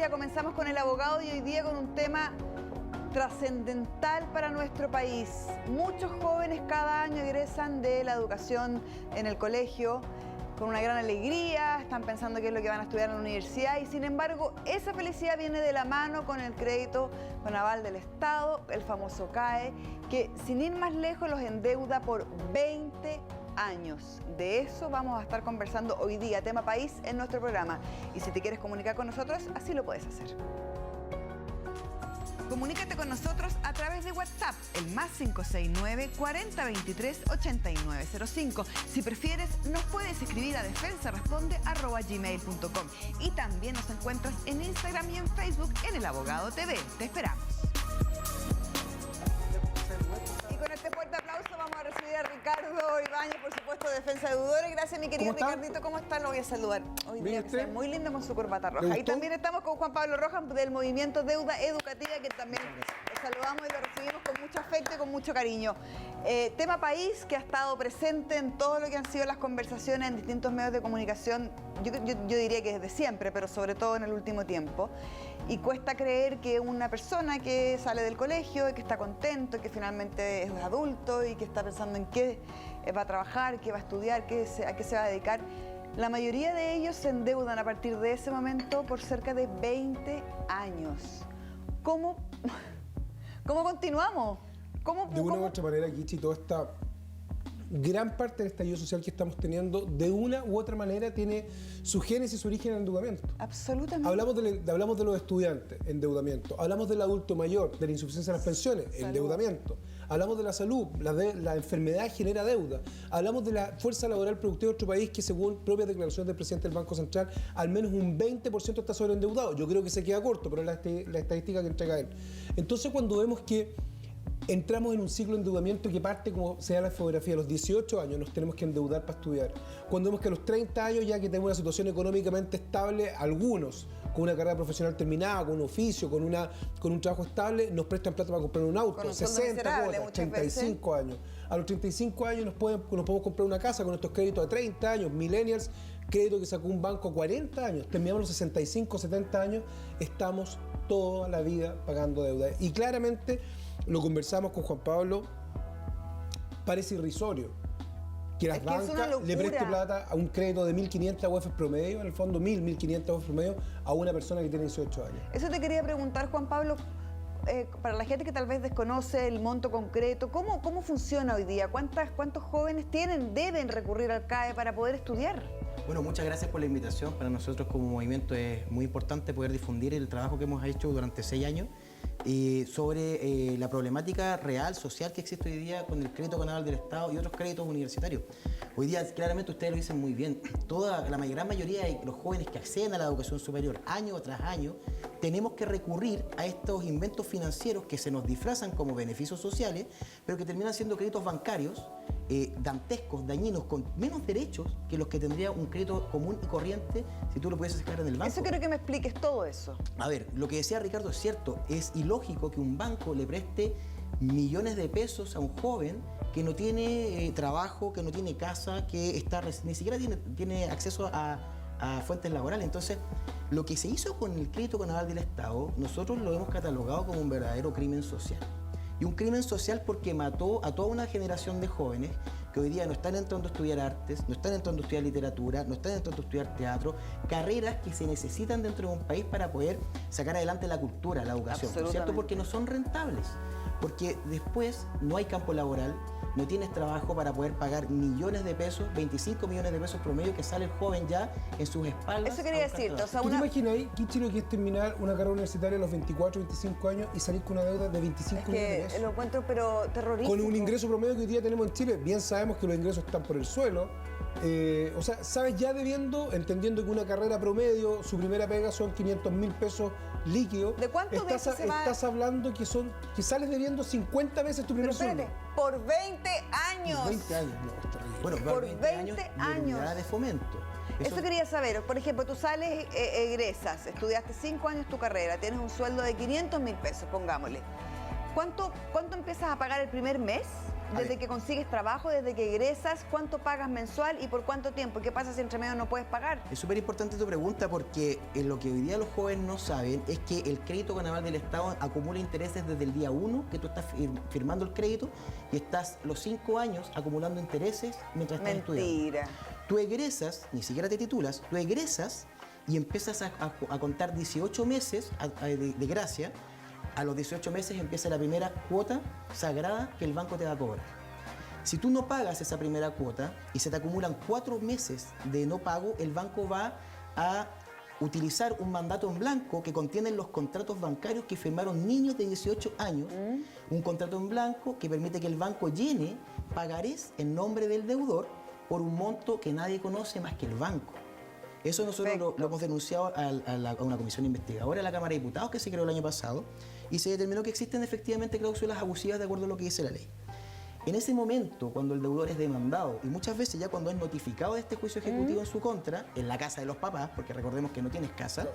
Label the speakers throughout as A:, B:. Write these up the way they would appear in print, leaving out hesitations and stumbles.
A: día comenzamos con el abogado y hoy día con un tema trascendental para nuestro país. Muchos jóvenes cada año egresan de la educación en el colegio con una gran alegría, están pensando qué es lo que van a estudiar en la universidad y sin embargo esa felicidad viene de la mano con el crédito con aval del Estado, el famoso CAE, que sin ir más lejos los endeuda por 20 años. De eso vamos a estar conversando hoy día, tema país, en nuestro programa. Y si te quieres comunicar con nosotros, así lo puedes hacer. Comunícate con nosotros a través de WhatsApp, el más 569-4023-8905. Si prefieres, nos puedes escribir a defensaresponde@gmail.com. Y también nos encuentras en Instagram y en Facebook en El Abogado TV. Te esperamos. Y con este fuerte aplauso vamos a recibir a Ricardo Ibáñez, por supuesto, de Defensa de Deudores. Gracias, mi querido Ricardito. ¿Cómo estás? Lo voy a saludar. Hoy día está muy lindo con su corbata roja. Y también estamos con Juan Pablo Rojas del Movimiento Deuda Educativa, que también lo saludamos y lo recibimos con mucho afecto y con mucho cariño. Tema país que ha estado presente en todo lo que han sido las conversaciones en distintos medios de comunicación, yo diría que desde siempre, pero sobre todo en el último tiempo. Y cuesta creer que una persona que sale del colegio y que está contento, y que finalmente es adulto y que está pensando en qué va a trabajar, qué va a estudiar, a qué se va a dedicar, la mayoría de ellos se endeudan a partir de ese momento por cerca de 20 años. ¿Cómo continuamos?
B: De una u otra manera, Kichi, toda esta gran parte del estallido social que estamos teniendo, de una u otra manera, tiene su génesis, su origen en endeudamiento.
A: Absolutamente.
B: Hablamos de los estudiantes, endeudamiento. Hablamos del adulto mayor, de la insuficiencia de las pensiones, endeudamiento. Hablamos de la salud, la enfermedad genera deuda. Hablamos de la fuerza laboral productiva de nuestro país, que según propias declaraciones del presidente del Banco Central, al menos un 20% está sobreendeudado. Yo creo que se queda corto, pero es la estadística que entrega él. Entonces, cuando vemos que entramos en un ciclo de endeudamiento que parte, como se da la infografía, a los 18 años nos tenemos que endeudar para estudiar. Cuando vemos que a los 30 años, ya que tenemos una situación económicamente estable, algunos con una carrera profesional terminada, con un oficio, con un trabajo estable, nos prestan plata para comprar un auto, 60 cuotas, 35 años. A los 35 años nos podemos comprar una casa con estos créditos a 30 años, millennials, crédito que sacó un banco a 40 años, terminamos los 65, 70 años, estamos toda la vida pagando deuda. Y claramente, lo conversamos con Juan Pablo, parece irrisorio que las bancas le presten plata a un crédito de 1.500 UF promedio, en el fondo 1.500 UF promedio, a una persona que tiene 18 años.
A: Eso te quería preguntar, Juan Pablo, para la gente que tal vez desconoce el monto concreto, ¿cómo funciona hoy día? ¿Cuántos jóvenes deben recurrir al CAE para poder estudiar?
C: Bueno, muchas gracias por la invitación. Para nosotros como movimiento es muy importante poder difundir el trabajo que hemos hecho durante 6 años sobre la problemática real, social que existe hoy día con el crédito con aval del Estado y otros créditos universitarios. Hoy día, claramente, ustedes lo dicen muy bien, la gran mayoría de los jóvenes que acceden a la educación superior año tras año, tenemos que recurrir a estos inventos financieros que se nos disfrazan como beneficios sociales, pero que terminan siendo créditos bancarios, dantescos, dañinos, con menos derechos que los que tendría un crédito común y corriente si tú lo pudieses sacar en el banco.
A: Eso quiero que me expliques todo eso.
C: A ver, lo que decía Ricardo es cierto, es ilógico que un banco le preste millones de pesos a un joven que no tiene trabajo, que no tiene casa, que ni siquiera tiene acceso a fuentes laborales. Entonces, lo que se hizo con el crédito con aval del Estado, nosotros lo hemos catalogado como un verdadero crimen social. Y un crimen social porque mató a toda una generación de jóvenes que hoy día no están entrando a estudiar artes, no están entrando a estudiar literatura, no están entrando a estudiar teatro, carreras que se necesitan dentro de un país para poder sacar adelante la cultura, la educación, ¿no es cierto? Porque no son rentables, porque después no hay campo laboral, no tienes trabajo para poder pagar millones de pesos, 25 millones de pesos promedio que sale el joven ya en sus espaldas.
A: Eso quería decirte, o sea,
B: ¿Tú te imaginas ahí, Kichi, lo que es terminar una carrera universitaria a los 24, 25 años y salir con una deuda de 25 millones de pesos?
A: Lo encuentro, pero terrorífico.
B: Con un ingreso promedio que hoy día tenemos en Chile, bien sabemos que los ingresos están por el suelo. O sea, sabes ya debiendo, entendiendo que una carrera promedio, su primera pega son 500.000 pesos líquidos.
A: ¿De cuánto de eso se va?
B: Estás hablando que sales debiendo 50 veces tu primer sueldo.
A: Por 20 años.
B: Por 20 años, no, está bien.
C: Bueno,
A: por 20 años.
C: De fomento.
A: Eso quería saber. Por ejemplo, tú sales, egresas, estudiaste 5 años tu carrera, tienes un sueldo de 500.000 pesos, pongámosle. ¿Cuánto empiezas a pagar el primer mes? Desde que consigues trabajo, desde que egresas, ¿cuánto pagas mensual y por cuánto tiempo? ¿Qué pasa si entre medio no puedes pagar?
C: Es súper importante tu pregunta porque lo que hoy día los jóvenes no saben es que el crédito con aval del Estado acumula intereses desde el día 1 que tú estás firmando el crédito y estás los 5 años acumulando intereses mientras estás estudiando.
A: Mentira.
C: Tú egresas, ni siquiera te titulas, tú egresas y empiezas a contar 18 meses de gracia. A los 18 meses empieza la primera cuota sagrada que el banco te va a cobrar. Si tú no pagas esa primera cuota y se te acumulan 4 meses de no pago, el banco va a utilizar un mandato en blanco que contiene los contratos bancarios que firmaron niños de 18 años, un contrato en blanco que permite que el banco llene pagarés en nombre del deudor por un monto que nadie conoce más que el banco. Eso nosotros lo hemos denunciado a una comisión investigadora de la Cámara de Diputados que se creó el año pasado y se determinó que existen efectivamente cláusulas abusivas de acuerdo a lo que dice la ley. En ese momento, cuando el deudor es demandado y muchas veces ya cuando es notificado de este juicio ejecutivo en su contra, en la casa de los papás, porque recordemos que no tienes casa,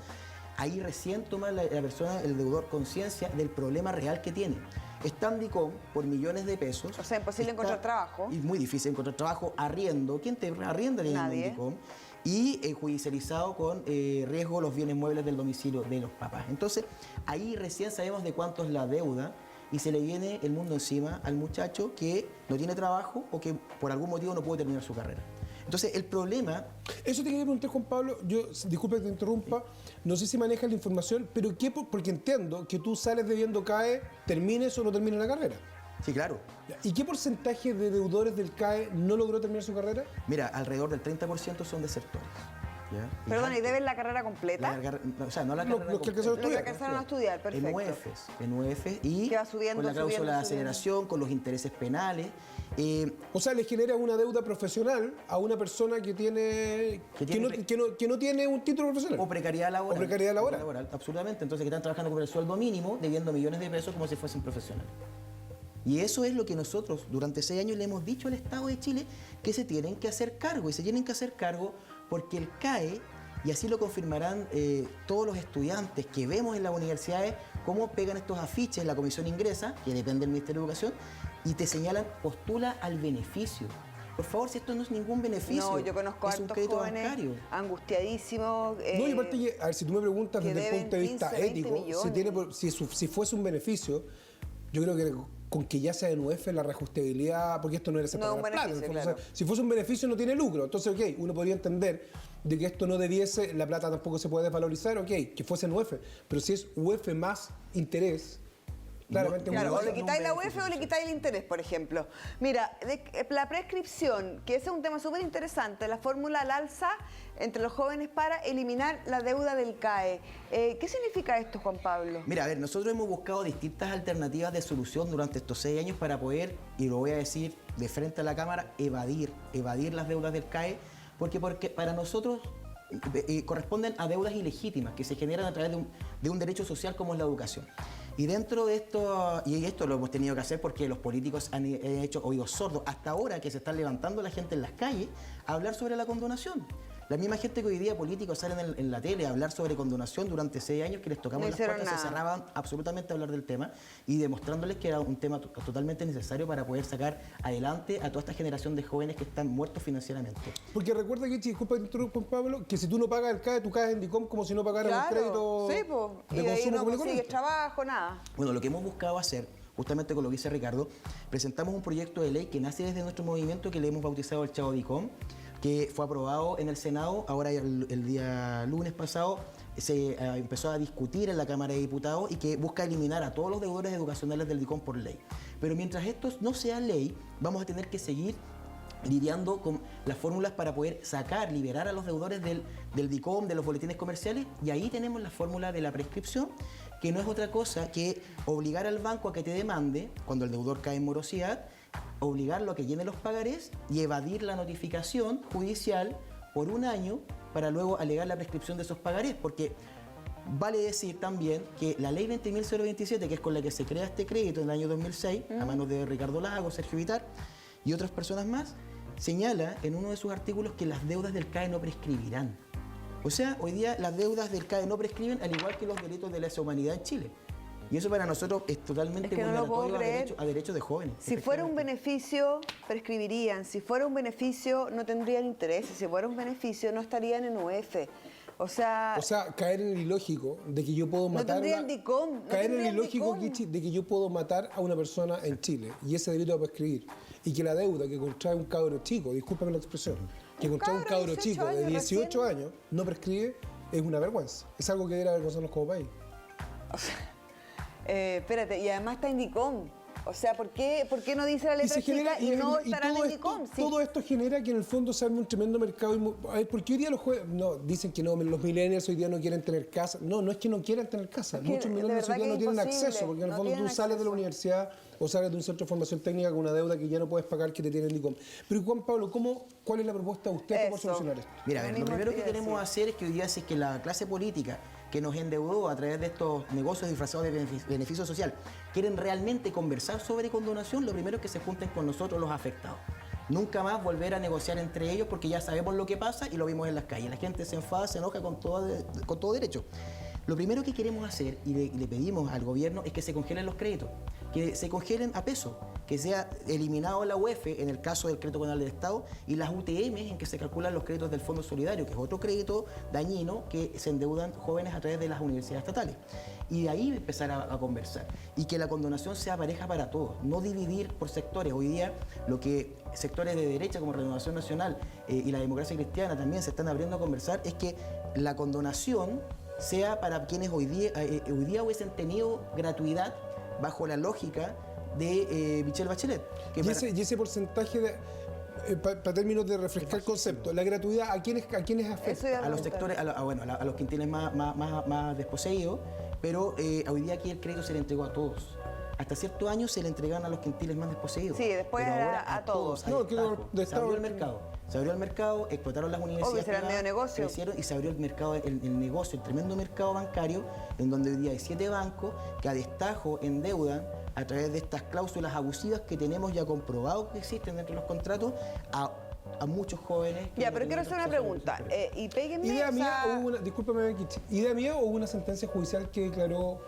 C: ahí recién toma la persona, el deudor, conciencia del problema real que tiene. Está en DICOM por millones de pesos.
A: O sea, imposible encontrar trabajo.
C: Y muy difícil encontrar trabajo, arriendo. ¿Quién te arrienda en DICOM? Y judicializado con riesgo los bienes muebles del domicilio de los papás. Entonces, ahí recién sabemos de cuánto es la deuda y se le viene el mundo encima al muchacho que no tiene trabajo o que por algún motivo no puede terminar su carrera. Entonces, el problema...
B: Eso te quería preguntar, Juan Pablo, yo, disculpe que te interrumpa, no sé si manejas la información, pero ¿qué? Porque entiendo que tú sales debiendo CAE, termines o no termines la carrera.
C: Sí, claro.
B: ¿Y qué porcentaje de deudores del CAE no logró terminar su carrera?
C: Mira, alrededor del 30% son desertores. ¿Ya?
A: Perdón, ¿y deben la carrera completa?
C: O sea, no la carrera
B: Los que
A: alcanzaron a estudiar, perfecto.
C: En UEFs y
A: que va subiendo,
C: con la cláusula
A: subiendo,
C: de aceleración, con los intereses penales.
B: O sea, le genera una deuda profesional a una persona que no tiene un título profesional.
C: O precariedad laboral.
B: O precariedad laboral.
C: Absolutamente. Entonces, que están trabajando con el sueldo mínimo, debiendo millones de pesos como si fuesen profesionales. Y eso es lo que nosotros durante 6 años le hemos dicho al Estado de Chile que se tienen que hacer cargo. Y se tienen que hacer cargo porque el CAE, y así lo confirmarán todos los estudiantes que vemos en las universidades, cómo pegan estos afiches, la comisión ingresa, que depende del Ministerio de Educación, y te señalan, postula al beneficio. Por favor, si esto no es ningún beneficio,
A: no, yo conozco
C: es un
A: hartos
C: crédito
A: jóvenes
C: bancario.
A: Angustiadísimos.
B: No, y aparte, a ver, si tú me preguntas
A: que
B: desde el punto de vista
A: 15, 20
B: ético, si fuese un beneficio, yo creo que con que ya sea en UEF la reajustabilidad, porque esto no era separar plata.
A: Claro.
B: O sea, si fuese un beneficio no tiene lucro. Entonces, ok, uno podría entender de que esto no debiese, la plata tampoco se puede desvalorizar, ok, que fuese en UEF. Pero si es UEF más interés, claramente...
A: Claro, o le quitáis la UEF o le quitáis el interés, por ejemplo. Mira, la prescripción, que ese es un tema súper interesante, la fórmula al alza entre los jóvenes para eliminar la deuda del CAE. ¿Qué significa esto, Juan Pablo?
C: Mira, a ver, nosotros hemos buscado distintas alternativas de solución durante estos 6 años para poder, y lo voy a decir de frente a la Cámara, evadir las deudas del CAE, porque para nosotros corresponden a deudas ilegítimas que se generan a través de un derecho social como es la educación. Y dentro de esto, y esto lo hemos tenido que hacer porque los políticos han hecho oídos sordos, hasta ahora que se están levantando la gente en las calles a hablar sobre la condonación. La misma gente que hoy día políticos salen en la tele a hablar sobre condonación durante 6 años que les tocamos las puertas, se cerraban absolutamente a hablar del tema y demostrándoles que era un tema totalmente necesario para poder sacar adelante a toda esta generación de jóvenes que están muertos financieramente.
B: Porque recuerda que, disculpa, Juan Pablo, que si tú no pagas el CAE, tú caes en DICOM como si no pagaras un crédito
A: de consumo
B: y de ahí
A: no consigues trabajo, nada.
C: Bueno, lo que hemos buscado hacer, justamente con lo que dice Ricardo, presentamos un proyecto de ley que nace desde nuestro movimiento que le hemos bautizado el Chavo DICOM, que fue aprobado en el Senado, ahora el día lunes pasado se empezó a discutir en la Cámara de Diputados y que busca eliminar a todos los deudores educacionales del DICOM por ley. Pero mientras esto no sea ley, vamos a tener que seguir lidiando con las fórmulas para poder liberar a los deudores del DICOM, de los boletines comerciales, y ahí tenemos la fórmula de la prescripción, que no es otra cosa que obligar al banco a que te demande cuando el deudor cae en morosidad, obligarlo a que llene los pagarés y evadir la notificación judicial por 1 año para luego alegar la prescripción de esos pagarés, porque vale decir también que la ley 20.027, que es con la que se crea este crédito en el año 2006, a manos de Ricardo Lagos, Sergio Vitar y otras personas más, señala en uno de sus artículos que las deudas del CAE no prescribirán. O sea, hoy día las deudas del CAE no prescriben, al igual que los delitos de lesa humanidad en Chile. Y eso para nosotros es totalmente vulneratorio a derechos de jóvenes.
A: Si fuera un beneficio, prescribirían. Si fuera un beneficio, no tendrían interés. Si fuera un beneficio, no estarían en UF. O sea,
B: caer en el ilógico de que yo puedo matar...
A: No tendrían DICOM.
B: Caer en el ilógico de que yo puedo matar a una persona en Chile y ese delito va a prescribir. Y que la deuda que contrae un cabro chico, discúlpame la expresión, que contrae un cabro chico de 18 años no prescribe, es una vergüenza. Es algo que debería avergonzarnos como país.
A: O sea, espérate, y además está en DICOM. O sea, ¿por qué no dice la letra chica y no estará en DICOM?
B: Todo esto genera que en el fondo se arme un tremendo mercado. A ver, ¿por qué hoy día los jóvenes dicen que no, los millennials hoy día no quieren tener casa? No es que no quieran tener casa. Muchos millennials hoy día no tienen acceso, porque en el fondo tú sales de la universidad o sales de un centro de formación técnica con una deuda que ya no puedes pagar que te tiene el DICOM. Pero Juan Pablo, ¿cuál es la propuesta de usted para solucionar esto?
C: Mira, lo primero que queremos hacer es que hoy día es que la clase política que nos endeudó a través de estos negocios disfrazados de beneficio social, quieren realmente conversar sobre condonación, lo primero es que se junten con nosotros los afectados. Nunca más volver a negociar entre ellos porque ya sabemos lo que pasa y lo vimos en las calles. La gente se enfada, se enoja con todo derecho. Lo primero que queremos hacer y le pedimos al gobierno es que se congelen los créditos, que se congelen a peso, que sea eliminado la UEF en el caso del crédito penal del Estado y las UTM en que se calculan los créditos del Fondo Solidario, que es otro crédito dañino que se endeudan jóvenes a través de las universidades estatales. Y de ahí empezar a conversar y que la condonación sea pareja para todos, no dividir por sectores. Hoy día lo que sectores de derecha como Renovación Nacional y la Democracia Cristiana también se están abriendo a conversar es que la condonación sea para quienes hoy día hubiesen tenido gratuidad bajo la lógica de Michelle Bachelet.
B: Y ese porcentaje de... para términos de refrescar el concepto, la gratuidad, ¿a quiénes afecta?
C: A los sectores, a los quintiles más desposeídos, pero hoy día aquí el crédito se le entregó a todos. Hasta cierto año se le entregaban a los quintiles más desposeídos.
A: Sí, después ahora a todos.
C: Se abrió el mercado. Se abrió el mercado, explotaron las universidades.
A: Obvio, será el medio negocio.
C: Crecieron y se abrió el mercado, el negocio, el tremendo mercado bancario, en donde hoy día hay 7 bancos que a destajo endeudan a través de estas cláusulas abusivas que tenemos ya comprobado que existen dentro de los contratos a muchos jóvenes.
A: Ya, pero quiero hacer una pregunta. Y péguenme.
B: Discúlpame, Kichi. ¿Idea mía o hubo una sentencia judicial que declaró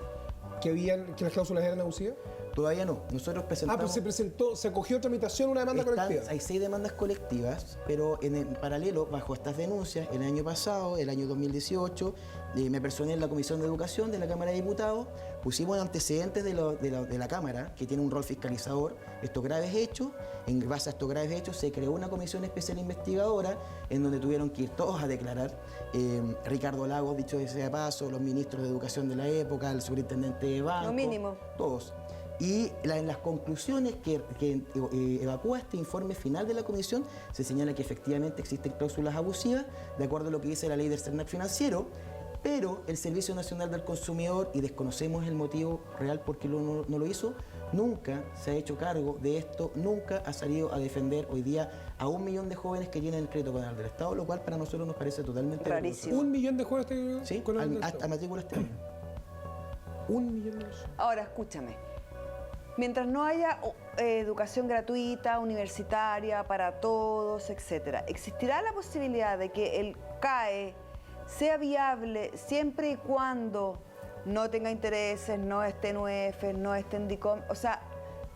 B: que las cláusulas eran abusivas?
C: Todavía no. Nosotros presentamos...
B: pero se acogió a tramitación una demanda colectiva.
C: Hay 6 demandas colectivas, pero en paralelo, bajo estas denuncias, el año pasado, el año 2018, me personé en la Comisión de Educación de la Cámara de Diputados, pusimos antecedentes de la Cámara, que tiene un rol fiscalizador, estos graves hechos. En base a estos graves hechos se creó una comisión especial investigadora en donde tuvieron que ir todos a declarar. Ricardo Lagos, dicho sea de paso, los ministros de Educación de la época, el superintendente de banco.
A: Lo mínimo.
C: Todos. Y en las conclusiones que evacúa este informe final de la comisión, se señala que efectivamente existen cláusulas abusivas, de acuerdo a lo que dice la ley del Cernac financiero, pero el Servicio Nacional del Consumidor, y desconocemos el motivo real por qué no lo hizo, nunca se ha hecho cargo de esto, nunca ha salido a defender hoy día a 1 millón de jóvenes que tienen el crédito penal del Estado, lo cual para nosotros nos parece totalmente
A: rarísimo.
B: 1 millón de jóvenes tienen
C: sí, hasta matrícula este año.
B: 1 millón de jóvenes.
A: Ahora, escúchame. Mientras no haya educación gratuita, universitaria, para todos, etc., ¿existirá la posibilidad de que el CAE sea viable siempre y cuando no tenga intereses, no esté en UEF, no esté en DICOM? O sea,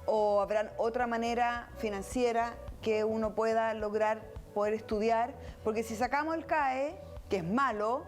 A: ¿o habrá otra manera financiera que uno pueda lograr poder estudiar? Porque si sacamos el CAE, que es malo,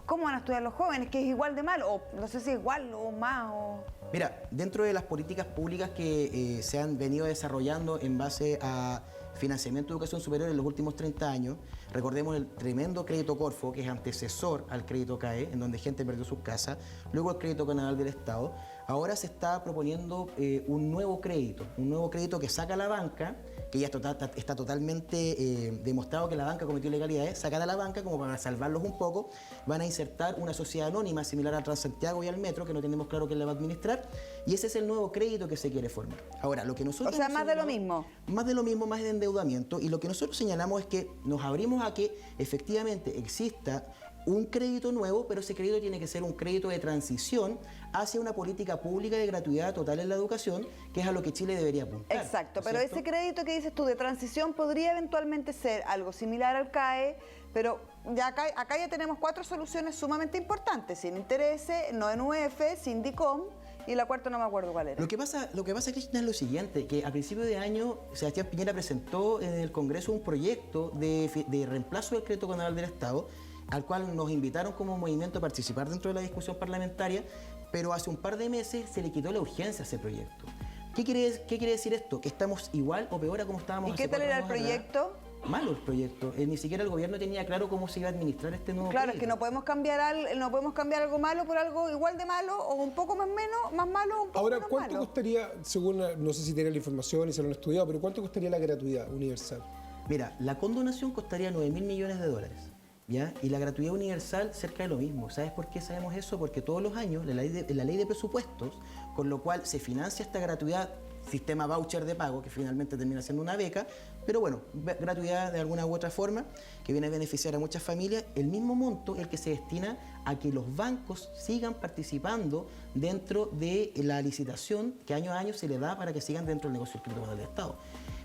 A: ¿cómo van a estudiar los jóvenes? Que es igual de malo, o no sé si es igual o más, o...
C: Mira, dentro de las políticas públicas que se han venido desarrollando en base a financiamiento de educación superior en los últimos 30 años, recordemos el tremendo crédito Corfo, que es antecesor al crédito CAE, en donde gente perdió sus casas, luego el crédito canal del Estado. Ahora se está proponiendo un nuevo crédito que saca la banca, que ya está totalmente demostrado que la banca cometió ilegalidades, sacar a la banca como para salvarlos un poco, van a insertar una sociedad anónima similar a Transantiago y al Metro, que no tenemos claro quién la va a administrar, y ese es el nuevo crédito que se quiere formar. Ahora, lo que nosotros...
A: O sea, más de lo mismo.
C: Más de lo mismo, más de endeudamiento, y lo que nosotros señalamos es que nos abrimos a que efectivamente exista un crédito nuevo, pero ese crédito tiene que ser un crédito de transición hacia una política pública de gratuidad total en la educación, que es a lo que Chile debería apuntar.
A: Exacto, pero ese crédito que dices tú de transición podría eventualmente ser algo similar al CAE, pero ya acá ya tenemos 4 soluciones sumamente importantes, sin intereses, no en UF, sin DICOM, y la cuarta no me acuerdo cuál era.
C: Lo que pasa, Cristina, es lo siguiente, que a principio de año Sebastián Piñera presentó en el Congreso un proyecto de reemplazo del crédito convencional del Estado, al cual nos invitaron como movimiento a participar dentro de la discusión parlamentaria, pero hace un par de meses se le quitó la urgencia a ese proyecto. ¿Qué quiere decir esto? ¿Que estamos igual o peor a como estábamos hace 4 años?
A: ¿Y qué tal era el proyecto?
C: Malo el proyecto. Ni siquiera el gobierno tenía claro cómo se iba a administrar este nuevo
A: Claro,
C: crédito.
A: es que no podemos cambiar algo malo por algo igual de malo, o un poco más malo, o un poco
B: Ahora,
A: menos
B: ¿cuánto
A: malo.
B: costaría, según, no sé si tienen la información y se lo han estudiado, pero cuánto costaría la gratuidad universal?
C: Mira, la condonación costaría 9.000 millones de dólares, ¿ya? Y la gratuidad universal cerca de lo mismo. ¿Sabes por qué sabemos eso? Porque todos los años la ley de presupuestos, con lo cual se financia esta gratuidad, sistema voucher de pago, que finalmente termina siendo una beca, pero bueno, gratuidad de alguna u otra forma, que viene a beneficiar a muchas familias, el mismo monto el que se destina a que los bancos sigan participando dentro de la licitación que año a año se le da para que sigan dentro del negocio del crédito del Estado.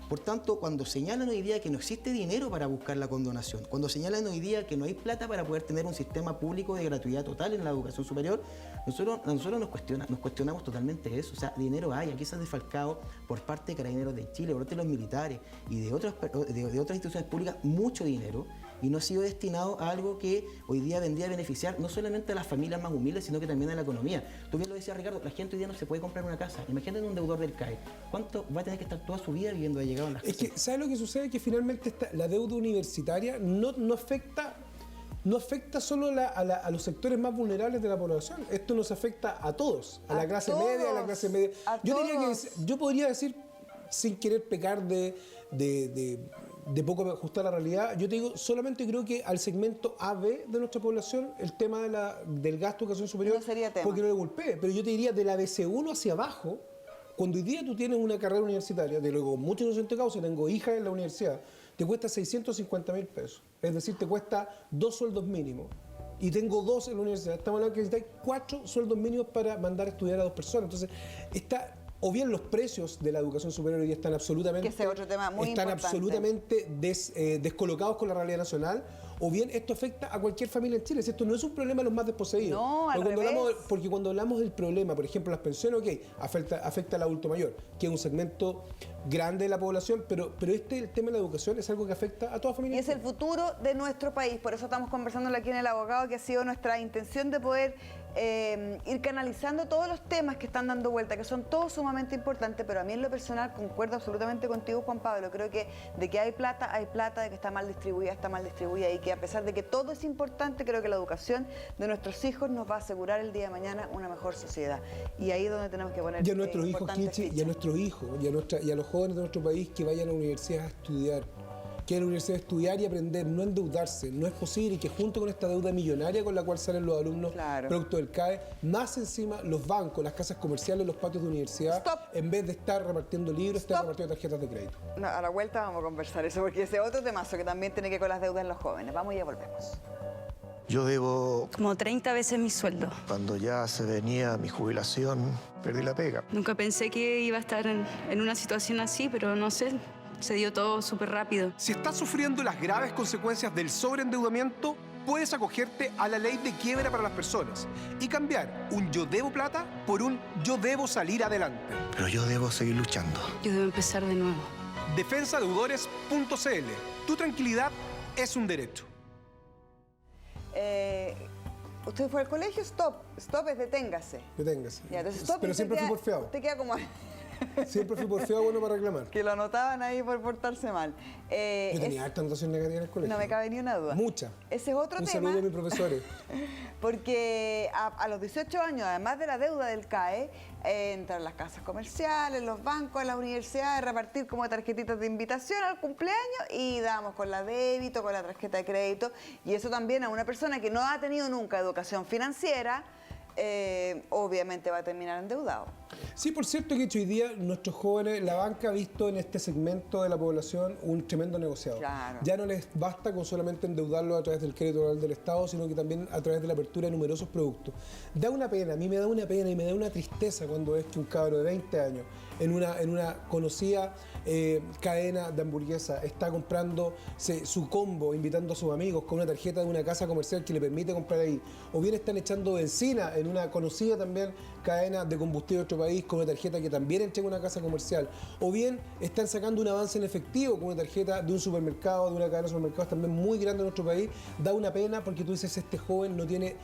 C: Por tanto, cuando señalan hoy día que no existe dinero para buscar la condonación, cuando señalan hoy día que no hay plata para poder tener un sistema público de gratuidad total en la educación superior, nosotros nos cuestionamos totalmente eso. O sea, dinero hay, aquí se ha desfalcado por parte de Carabineros de Chile, por parte de los militares y de otras instituciones públicas mucho dinero, y no ha sido destinado a algo que hoy día vendría a beneficiar no solamente a las familias más humildes, sino que también a la economía. Tú bien lo decías, Ricardo, la gente hoy día no se puede comprar una casa. Imagínate un deudor del CAE. ¿Cuánto va a tener que estar toda su vida viviendo allegado en las casas?
B: Es que, ¿sabes lo que sucede? Que finalmente la deuda universitaria no afecta solo a los sectores más vulnerables de la población. Esto nos afecta a todos, a la clase media, a la clase media. Yo podría decir, sin querer pecar de poco ajustar la realidad, yo te digo, solamente creo que al segmento AB de nuestra población el tema del gasto de educación superior
A: no sería tema,
B: porque no le golpee, pero yo te diría de la BC1 hacia abajo, cuando hoy día tú tienes una carrera universitaria, de luego mucha inocente causa, tengo hijas en la universidad, te cuesta 650.000 pesos, es decir, te cuesta 2 sueldos mínimos. Y tengo 2 en la universidad, estamos hablando que necesitáis 4 sueldos mínimos para mandar a estudiar a 2 personas. Entonces, o bien los precios de la educación superior hoy están absolutamente,
A: que ese es otro tema muy importante,
B: absolutamente descolocados con la realidad nacional, o bien esto afecta a cualquier familia en Chile. Esto no es un problema de los más desposeídos.
A: No, al revés.
B: Porque cuando hablamos del problema, por ejemplo, las pensiones, ok, afecta al adulto mayor, que es un segmento grande de la población, pero el tema de la educación es algo que afecta a toda familia.
A: Y es el futuro de nuestro país, por eso estamos conversando aquí en El Abogado, que ha sido nuestra intención de poder ir canalizando todos los temas que están dando vuelta, que son todos sumamente importantes, pero a mí en lo personal concuerdo absolutamente contigo, Juan Pablo. Creo que de que hay plata, de que está mal distribuida, y que a pesar de que todo es importante, creo que la educación de nuestros hijos nos va a asegurar el día de mañana una mejor sociedad. Y ahí es donde tenemos que poner
B: y a nuestros hijos, Kichi, y a nuestros hijos, y a los jóvenes de nuestro país que vayan a la universidad a estudiar. Que en la universidad estudiar y aprender, no endeudarse. No es posible que junto con esta deuda millonaria con la cual salen los alumnos producto del CAE, más encima los bancos, las casas comerciales, los patios de universidad, en vez de estar repartiendo libros, están repartiendo tarjetas de crédito.
A: No, a la vuelta vamos a conversar eso, porque ese es otro temazo que también tiene que ver con las deudas en los jóvenes. Vamos y ya volvemos.
D: Yo debo...
E: como 30 veces mi sueldo.
D: Cuando ya se venía mi jubilación, perdí la pega.
E: Nunca pensé que iba a estar en una situación así, pero no sé, se dio todo súper rápido.
B: Si estás sufriendo las graves consecuencias del sobreendeudamiento, puedes acogerte a la ley de quiebra para las personas y cambiar un yo debo plata por un yo debo salir adelante.
D: Pero yo debo seguir luchando.
E: Yo debo empezar de nuevo.
B: Defensadeudores.cl. Tu tranquilidad es un derecho.
A: ¿Usted fue al colegio? Stop es deténgase.
B: Deténgase.
A: Ya, entonces, stop,
B: pero siempre fui porfiado.
A: Te queda como...
B: Siempre fui porfiado, bueno para reclamar.
A: Que lo anotaban ahí por portarse mal.
B: Yo tenía harta anotación negativa en el colegio.
A: No me cabe ni una duda.
B: Mucha.
A: Ese es otro tema.
B: Un saludo a mis profesores.
A: Porque a los 18 años, además de la deuda del CAE, entran las casas comerciales, los bancos, las universidades, repartir como tarjetitas de invitación al cumpleaños y damos con la débito, con la tarjeta de crédito. Y eso también a una persona que no ha tenido nunca educación financiera, obviamente va a terminar endeudado.
B: Sí, por cierto que hoy día nuestros jóvenes, la banca ha visto en este segmento de la población un tremendo negociado.
A: Claro.
B: Ya no les basta con solamente endeudarlo a través del crédito oral del Estado, sino que también a través de la apertura de numerosos productos. Da una pena, a mí me da una pena y me da una tristeza cuando es que un cabro de 20 años en una conocida cadena de hamburguesa está comprando su combo, invitando a sus amigos con una tarjeta de una casa comercial que le permite comprar ahí. O bien están echando benzina en una conocida también cadena de combustible de otro país con una tarjeta que también entrega una casa comercial. O bien están sacando un avance en efectivo con una tarjeta de un supermercado, de una cadena de supermercados también muy grande en nuestro país. Da una pena porque tú dices, este joven no tiene...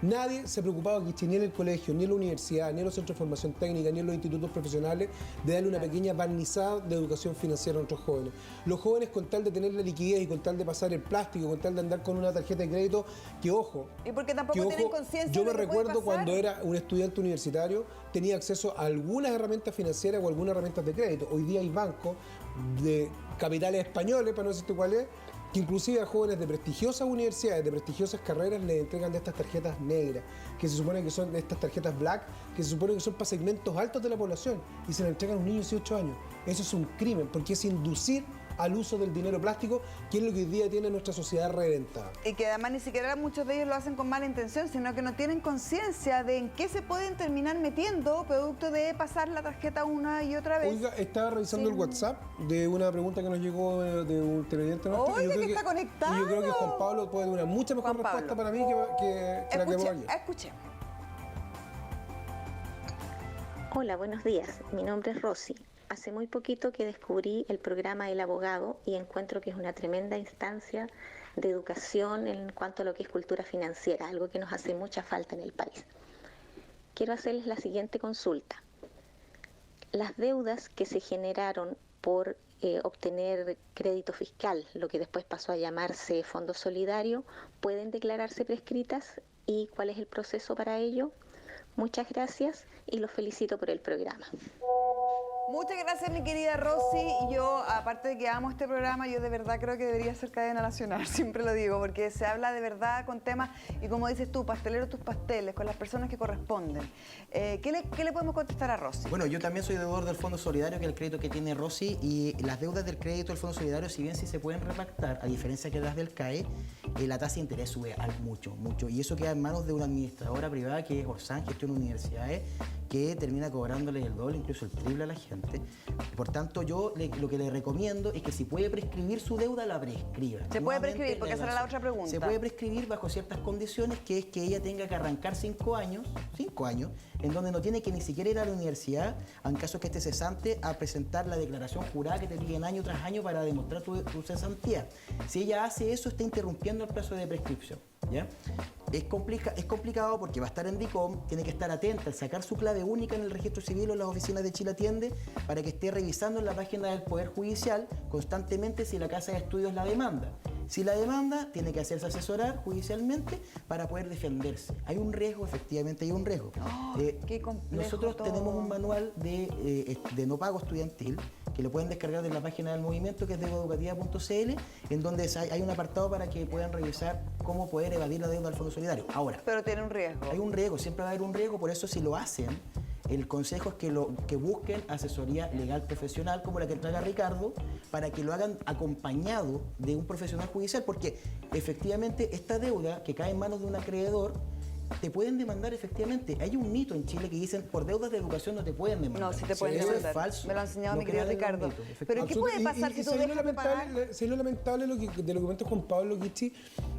B: Nadie se preocupaba que ni en el colegio, ni en la universidad, ni en los centros de formación técnica, ni en los institutos profesionales de darle una pequeña barnizada de educación financiera a nuestros jóvenes. Los jóvenes, con tal de tener la liquidez y con tal de pasar el plástico, con tal de andar con una tarjeta de crédito, que ojo...
A: Y porque tampoco tienen conciencia.
B: Yo me recuerdo cuando era un estudiante universitario, tenía acceso a algunas herramientas financieras o algunas herramientas de crédito. Hoy día hay bancos de capitales españoles, para no decirte cuál es, que inclusive a jóvenes de prestigiosas universidades, de prestigiosas carreras, les entregan de estas tarjetas negras, que se supone que son de estas tarjetas black, que se supone que son para segmentos altos de la población, y se las entregan a un niño de 18 años. Eso es un crimen, porque es inducir al uso del dinero plástico, que es lo que hoy día tiene nuestra sociedad reventada.
A: Y que además ni siquiera muchos de ellos lo hacen con mala intención, sino que no tienen conciencia de en qué se pueden terminar metiendo producto de pasar la tarjeta una y otra vez.
B: Oiga, estaba revisando el WhatsApp de una pregunta que nos llegó de un televidente nuestro.
A: Oiga, que está conectado.
B: Y yo creo que Juan Pablo puede dar una mucha mejor respuesta para mí que la que voy a dar.
A: Escuchemos.
F: Hola, buenos días. Mi nombre es Rosy. Hace muy poquito que descubrí el programa El Abogado y encuentro que es una tremenda instancia de educación en cuanto a lo que es cultura financiera, algo que nos hace mucha falta en el país. Quiero hacerles la siguiente consulta. Las deudas que se generaron por obtener crédito fiscal, lo que después pasó a llamarse Fondo Solidario, ¿pueden declararse prescritas y cuál es el proceso para ello? Muchas gracias y los felicito por el programa.
A: Muchas gracias, mi querida Rosy. Yo, aparte de que amo este programa, yo de verdad creo que debería ser cadena nacional, siempre lo digo, porque se habla de verdad con temas, y como dices tú, pastelero tus pasteles, con las personas que corresponden. ¿Qué le podemos contestar a Rosy?
C: Bueno, yo también soy deudor del Fondo Solidario, que es el crédito que tiene Rosy, y las deudas del crédito del Fondo Solidario, si bien sí se pueden repactar, a diferencia que las del CAE, la tasa de interés sube mucho, y eso queda en manos de una administradora privada que es Orsan, Gestión Universidades, que termina cobrándole el doble, incluso el triple a la gente. Por tanto, yo lo que le recomiendo es que si puede prescribir su deuda, la prescriba.
A: Se puede prescribir, porque esa era la otra pregunta.
C: Se puede prescribir bajo ciertas condiciones, que es que ella tenga que arrancar 5 años, en donde no tiene que ni siquiera ir a la universidad, en caso que esté cesante, a presentar la declaración jurada que te piden año tras año para demostrar tu cesantía. Si ella hace eso, está interrumpiendo el plazo de prescripción. ¿Ya? Es complicado porque va a estar en DICOM, tiene que estar atenta al sacar su clave única en el registro civil o en las oficinas de Chile Atiende, para que esté revisando en la página del Poder Judicial constantemente si la Casa de Estudios la demanda. Si la demanda, tiene que hacerse asesorar judicialmente para poder defenderse. Hay un riesgo, efectivamente hay un riesgo.
A: Qué complejo
C: Nosotros
A: todo.
C: tenemos un manual de no pago estudiantil que lo pueden descargar de la página del movimiento, que es deudaeducativa.cl, en donde hay un apartado para que puedan revisar cómo poder evadir la deuda del Fondo Solidario. Ahora,
A: pero tiene un riesgo.
C: hay un riesgo, siempre va a haber un riesgo, por eso si lo hacen, el consejo es que busquen asesoría legal profesional como la que traga Ricardo, para que lo hagan acompañado de un profesional judicial, porque efectivamente esta deuda que cae en manos de un acreedor, te pueden demandar efectivamente. Hay un mito en Chile que dicen por deudas de educación no te pueden demandar.
A: No, sí te pueden
C: Eso
A: demandar.
C: es falso.
A: Me lo ha enseñado
C: No
A: mi querido
C: crean en
A: Ricardo.
C: los mitos,
A: Pero ¿qué puede pasar si tú dejas de pagar?
B: Si lo lamentable de lo que comenta Juan Pablo Kichi,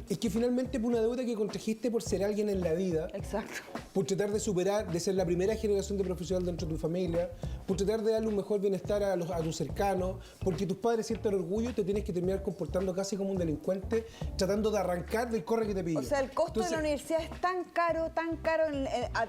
B: es que finalmente por una deuda que contrajiste por ser alguien en la vida,
A: Exacto.
B: por tratar de superar, de ser la primera generación de profesional dentro de tu familia, por tratar de darle un mejor bienestar a tus cercanos, porque tus padres sienten orgullo, te tienes que terminar comportando casi como un delincuente, tratando de arrancar del corre que te pilla.
A: O sea, el costo de la universidad es tan caro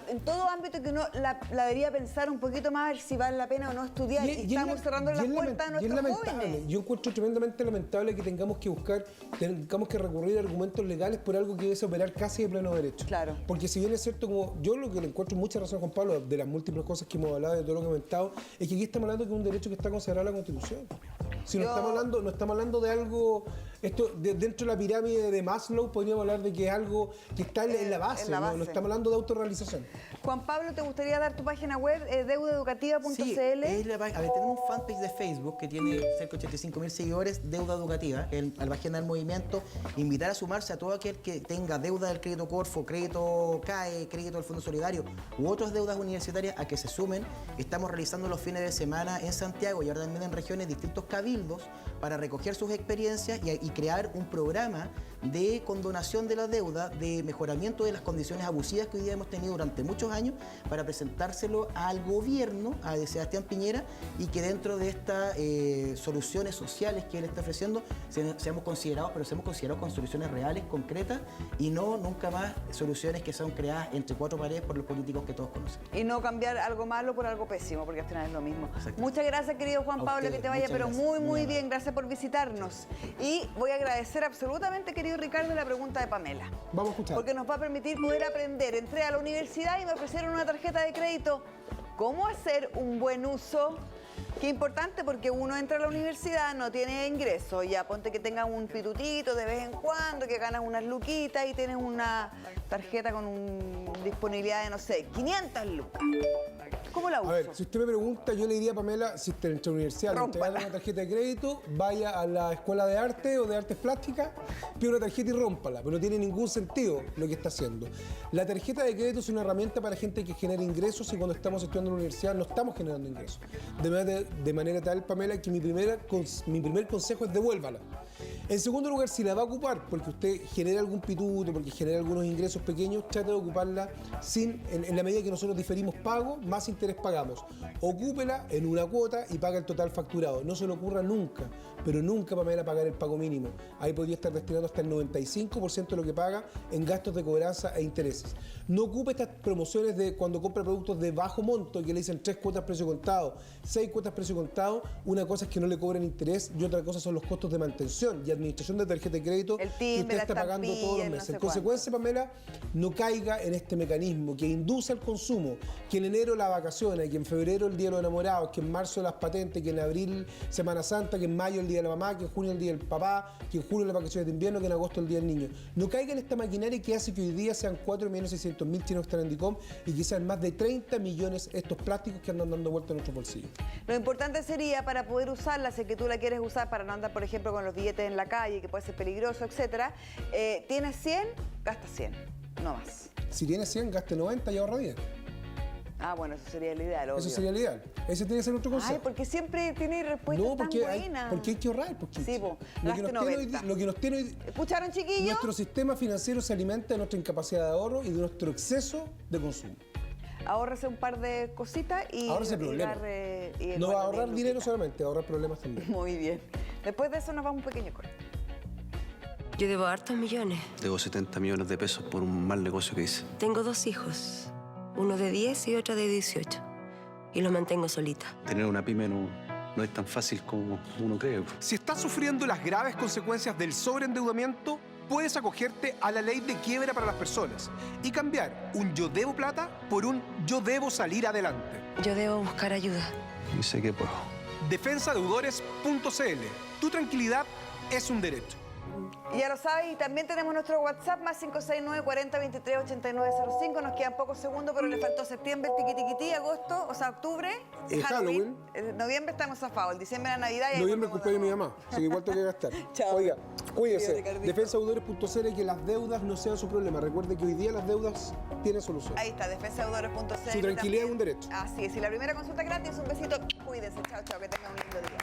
A: en todo ámbito, que uno la debería pensar un poquito más a ver si vale la pena o no estudiar. Y estamos cerrando las puertas a nuestros jóvenes.
B: Yo encuentro tremendamente lamentable que tengamos que recurrir a argumentos legales por algo que debe operar casi de pleno derecho.
A: Claro.
B: Porque si bien es cierto, como yo lo que le encuentro mucha razón a Juan Pablo, de las múltiples cosas que hemos hablado, de todo lo que he comentado, es que aquí estamos hablando de un derecho que está consagrado en la Constitución. Si no estamos hablando de algo, dentro de la pirámide de Maslow, podríamos hablar de que es algo que está en la base, no estamos hablando de autorrealización.
A: Juan Pablo, ¿te gustaría dar tu página web, deudaeducativa.cl?
C: Sí, tenemos un fanpage de Facebook que tiene cerca de 85.000 seguidores, Deuda Educativa, a la página del movimiento, invitar a sumarse a todo aquel que tenga deuda del crédito Corfo, crédito CAE, crédito del Fondo Solidario u otras deudas universitarias a que se sumen. Estamos realizando los fines de semana en Santiago y ahora también en regiones distintos cabildos para recoger sus experiencias y crear un programa de condonación de la deuda, de mejoramiento de las condiciones abusivas que hoy día hemos tenido durante muchos años, para presentárselo al gobierno, a Sebastián Piñera, y que dentro de estas soluciones sociales que él está ofreciendo seamos considerados, pero seamos considerados con soluciones reales, concretas, y no nunca más soluciones que son creadas entre cuatro paredes por los políticos que todos conocen.
A: Y no cambiar algo malo por algo pésimo, porque al final es lo mismo. Muchas gracias, querido Juan Pablo, que te vaya pero muy bien. Gracias por visitarnos. Y voy a agradecer absolutamente, querido Ricardo, la pregunta de Pamela.
B: Vamos a escuchar.
A: Porque nos va a permitir poder aprender. Entré a la universidad y me ofrecieron una tarjeta de crédito. ¿Cómo hacer un buen uso? Qué importante, porque uno entra a la universidad, no tiene ingresos, ya ponte que tengas un pitutito de vez en cuando, que ganas unas luquitas y tienes una tarjeta con disponibilidad de, no sé, 500 lucas. ¿Cómo la uso?
B: A ver, si usted me pregunta, yo le diría a Pamela, si usted entra a la universidad, le entregan una tarjeta de crédito, vaya a la escuela de arte o de artes plásticas, pide una tarjeta y rómpala, pero no tiene ningún sentido lo que está haciendo. La tarjeta de crédito es una herramienta para gente que genera ingresos, y cuando estamos estudiando en la universidad no estamos generando ingresos. De manera tal, Pamela, que mi primer consejo es devuélvala. En segundo lugar, si la va a ocupar porque usted genera algún pituto, porque genera algunos ingresos pequeños, trate de ocuparla en la medida que nosotros diferimos pago, más interés pagamos. Ocúpela en una cuota y paga el total facturado. No se le ocurra nunca, pero nunca, Pamela, pagar el pago mínimo. Ahí podría estar destinando hasta el 95% de lo que paga en gastos de cobranza e intereses. No ocupe estas promociones de cuando compra productos de bajo monto y que le dicen 3 cuotas precio contado, 6 cuotas precio contado. Una cosa es que no le cobren interés y otra cosa son los costos de mantención y administración de tarjeta de crédito que usted está pagando todos los meses. En consecuencia, Pamela, no caiga en este mecanismo que induce al consumo, que en enero las vacaciones, que en febrero el Día de los Enamorados, que en marzo las patentes, que en abril Semana Santa, que en mayo el Día de la Mamá, que en junio el Día del Papá, que en julio las vacaciones de invierno, que en agosto el Día del Niño. No caiga en esta maquinaria que hace que hoy día sean 4.600.000 chinos que están en DICOM y que sean más de 30 millones estos plásticos que andan dando vuelta en nuestros bolsillos.
A: Lo importante sería, para poder usarla, si es que tú la quieres usar para no andar, por ejemplo, con los billetes en la calle, que puede ser peligroso, etcétera, tienes 100, gasta 100, no más.
B: Si tienes 100, gaste 90 y ahorra 10.
A: Ah, bueno, eso sería el ideal, obvio.
B: Eso sería el ideal. Ese tiene que ser nuestro consejo.
A: Ay, porque siempre tiene respuestas tan buenas.
B: Porque hay que ahorrar. Porque
A: sí, po,
B: lo que nos tiene hoy,
A: ¿escucharon, chiquillos?
B: Nuestro sistema financiero se alimenta de nuestra incapacidad de ahorro y de nuestro exceso de consumo.
A: Ahórrese un par de cositas y...
B: Ahórrese problemas. No va a ahorrar dinero solamente, a ahorrar problemas también.
A: Muy bien. Después de eso nos vamos a un pequeño corte.
G: Yo debo hartos millones.
H: Debo 70 millones de pesos por un mal negocio que hice.
G: Tengo 2 hijos, uno de 10 y otro de 18. Y los mantengo solita.
H: Tener una pyme no es tan fácil como uno cree.
B: Si estás sufriendo las graves consecuencias del sobreendeudamiento, puedes acogerte a la ley de quiebra para las personas y cambiar un yo debo plata por un yo debo salir adelante.
G: Yo debo buscar ayuda.
H: Y sé que puedo.
B: Defensadeudores.cl. Tu tranquilidad es un derecho.
A: Y ya lo sabes, y también tenemos nuestro WhatsApp, más 569 40 23 8905. Nos quedan pocos segundos, pero le faltó septiembre, tiquitiquití, agosto, o sea, octubre,
B: Halloween.
A: Noviembre estamos zafados, el diciembre la Navidad. Y
B: noviembre cumpleaños de mi mamá, así que igual tengo que gastar.
A: Chao.
B: Oiga, cuídese. Defensadeudores.cl, y que las deudas no sean su problema. Recuerde que hoy día las deudas tienen solución.
A: Ahí está, defensadeudores.cl.
B: Su tranquilidad es un derecho.
A: Así es, y la primera consulta gratis, un besito, cuídense, chao, chao, que tengan un lindo día.